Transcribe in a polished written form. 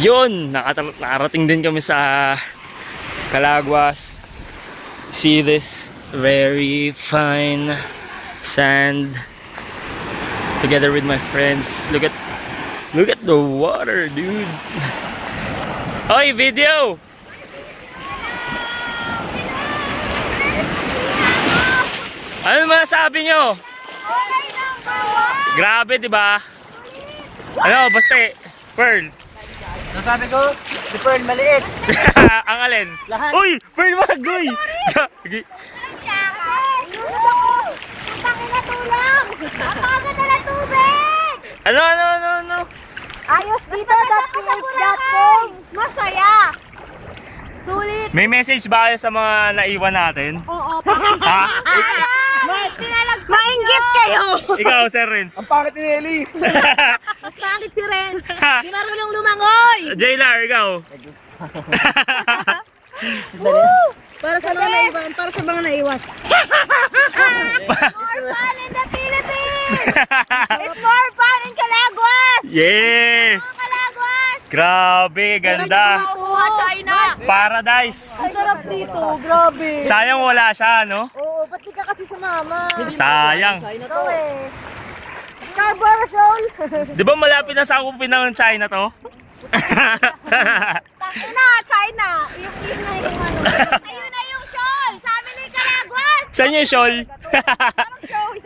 Yun, nakarating din kami sa Calaguas. See this very fine sand together with my friends. Look at the water, dude. Oy, video. Ano masasabi nyo? Grabe, di ba? Ano, basta Pearl. Nasabi ko, si Pearl maliit. Ang alin? Lahat. Uy, Pearl Magoy. Ano? Ayos dito.ph.com. Masaya. Sulit. May message ba kayo sa mga naiwan natin? Oo. Ha? Mainggit kayo. Ikaw, Sir Renz. Ang pangit ni Nelly. Mas pangit si Renz. Di marunong lumangoy. Jailar, ikaw. Para sa mga naiwan. Para sa mga naiwan. More fun in the Philippines. It's more fun in Calaguas. Yeah! Calaguas. Grabe, ganda. China. Paradise. Ang sarap dito. Grabe. Sayang wala siya, no? Oo, ba't di ka kasi sumama? Sayang. Ito eh. Scarborough Shoal. Di ba malapit na sa kupin ng China to? Tangina, China. Yung na yung ano. Ayun na yung shoal. Sabi ni Calaguas. Saan yung shoal? Parang shoal.